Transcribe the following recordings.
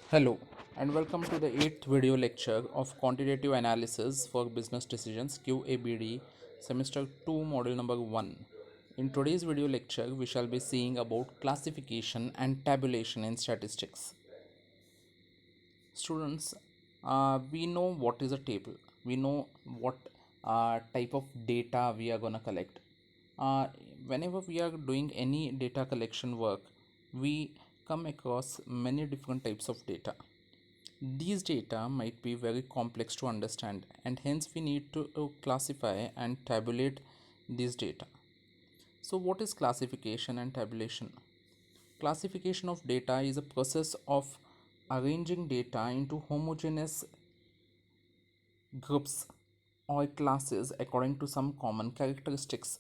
Hello, and welcome to the 8th video lecture of Quantitative Analysis for Business Decisions QABD Semester 2 Module number 1. In today's video lecture, we shall be seeing about classification and tabulation in statistics. Students, we know what is a table. We know what type of data we are going to collect. Uh, Whenever we are doing any data collection work, we come across many different types of data. These data might be very complex to understand, and hence we need to classify and tabulate these data. So, what is classification and tabulation? Classification of data is a process of arranging data into homogeneous groups or classes according to some common characteristics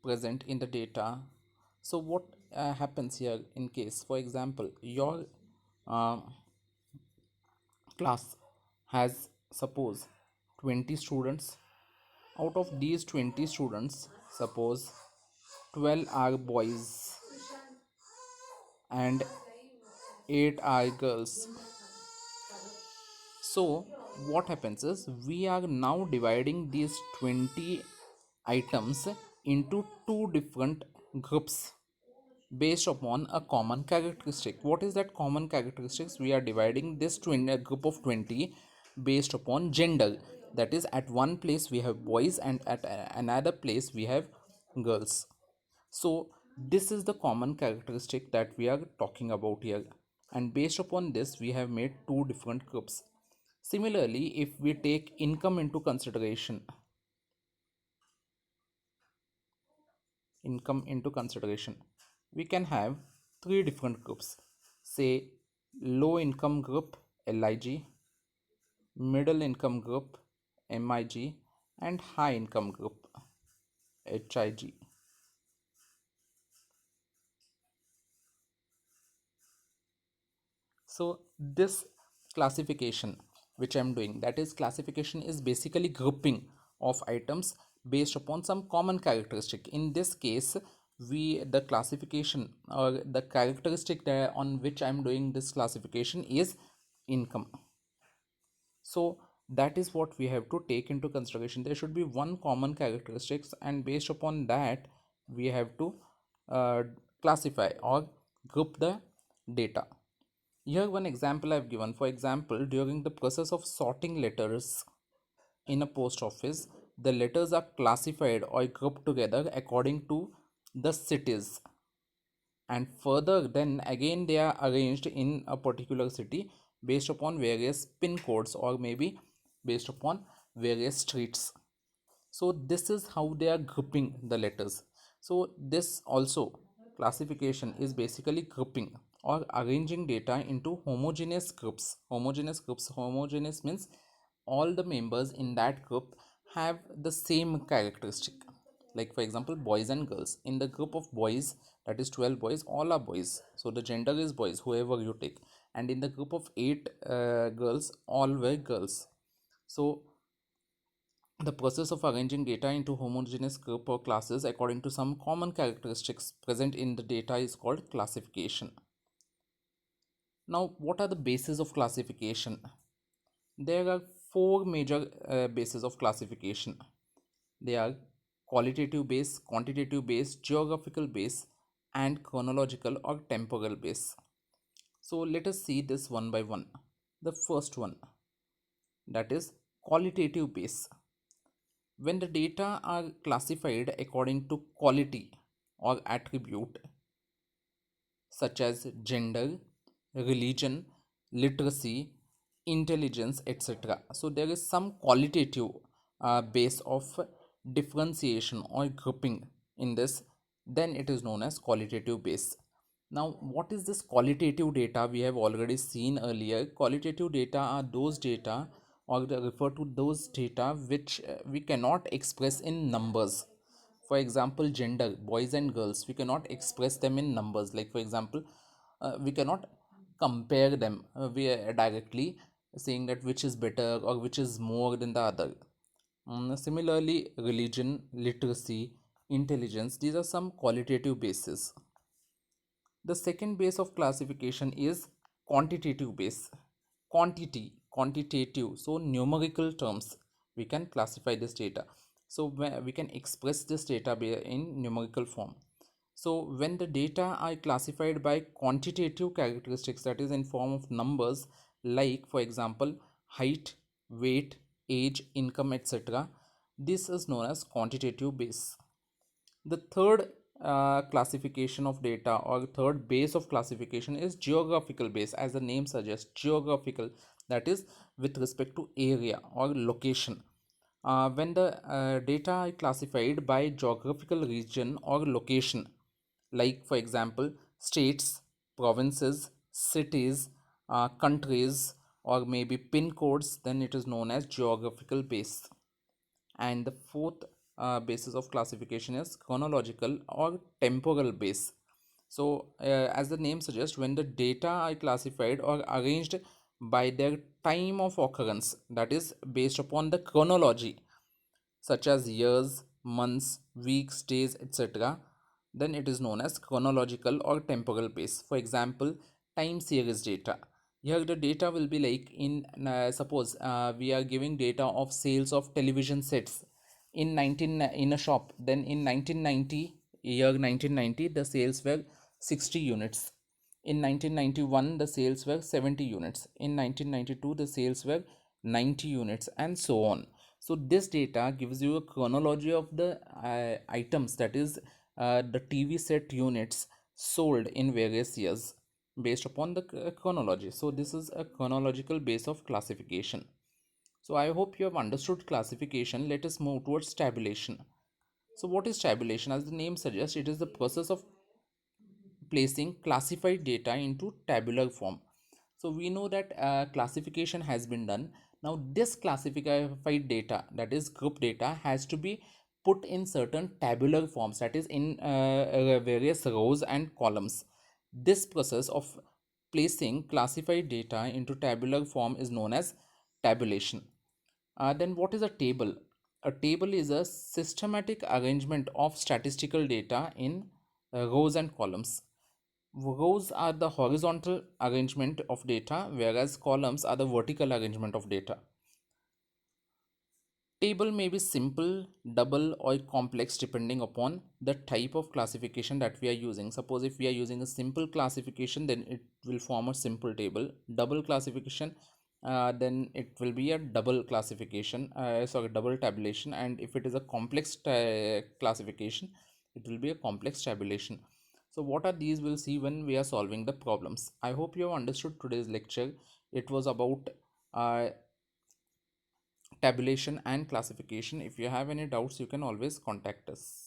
present in the data. So, what happens here in case, for example, your uh, class has suppose 20 students. Out of these 20 students, suppose 12 are boys and 8 are girls. So what happens is we are now dividing these 20 items into two different groups based upon a common characteristic. What is that common characteristics? We are dividing this group of 20 based upon gender. That is, at one place we have boys and at another place we have girls. So this is the common characteristic that we are talking about here, and based upon this we have made two different groups. Similarly, if we take income into consideration, we can have three different groups. Say low income group, LIG, middle income group, MIG, and high income group, HIG. So this classification which I'm doing, that is, classification is basically grouping of items based upon some common characteristic. In this case, we the classification or the characteristic that on which I'm doing this classification is income. So that is what we have to take into consideration. There should be one common characteristics, and based upon that we have to uh, classify or group the data. Here one example I've given. For example, during the process of sorting letters in a post office, the letters are classified or grouped together according to the cities, and further then again they are arranged in a particular city based upon various pin codes or maybe based upon various streets. So this is how they are grouping the letters. So this also classification is basically grouping or arranging data into homogeneous means all the members in that group have the same characteristic. Like for example, boys and girls. In the group of boys, that is 12 boys, all are boys, so the gender is boys, whoever you take. And in the group of 8 girls, all were girls. So the process of arranging data into homogeneous group or classes according to some common characteristics present in the data is called classification. Now, what are the bases of classification? There are four major bases of classification. They are qualitative base, quantitative base, geographical base, and chronological or temporal base. So let us see this one by one. The first one, that is qualitative base. When the data are classified according to quality or attribute such as gender, religion, literacy, intelligence, etc. So there is some qualitative base of differentiation or grouping in this, then it is known as qualitative base. Now, what is this qualitative data? We have already seen earlier. Qualitative data are those data, or they refer to those data which we cannot express in numbers. For example, gender, boys and girls, we cannot express them in numbers. Like for example, we cannot compare them. We are directly saying that which is better or which is more than the other. Similarly, religion, literacy, intelligence, these are some qualitative bases. The second base of classification is quantitative base. Quantitative, so numerical terms we can classify this data. So we can express this data in numerical form. So when the data are classified by quantitative characteristics, that is in form of numbers, like for example height, weight, age, income, etc., this is known as quantitative base. The third classification of data, or third base of classification, is geographical base. As the name suggests, geographical, that is with respect to area or location. When the data are classified by geographical region or location, like for example states, provinces, cities, countries, or maybe pin codes, then it is known as geographical base. And the fourth basis of classification is chronological or temporal base. So as the name suggests, when the data are classified or arranged by their time of occurrence, that is based upon the chronology, such as years, months, weeks, days, etc., then it is known as chronological or temporal base. For example, time series data. Here the data will be like in suppose we are giving data of sales of television sets in 19 in a shop. Then in 1990, year 1990, the sales were 60 units. In 1991, the sales were 70 units. In 1992, the sales were 90 units, and so on. So this data gives you a chronology of the items, that is the TV set units sold in various years based upon the chronology. So this is a chronological base of classification. So I hope you have understood classification. Let us move towards tabulation. So what is tabulation? As the name suggests, it is the process of placing classified data into tabular form. So we know that classification has been done. Now this classified data, that is group data, has to be put in certain tabular forms, that is in various rows and columns. This process of placing classified data into tabular form is known as tabulation. Then what is a table? A table is a systematic arrangement of statistical data in rows and columns. Rows are the horizontal arrangement of data, whereas columns are the vertical arrangement of data. Table may be simple, double, or complex depending upon the type of classification that we are using. Suppose if we are using a simple classification, then it will form a simple table. Double classification, then it will be a double classification, double tabulation. And if it is a complex classification, it will be a complex tabulation. So what are these? We'll see when we are solving the problems. I hope you have understood today's lecture. It was about tabulation and classification. If you have any doubts, you can always contact us.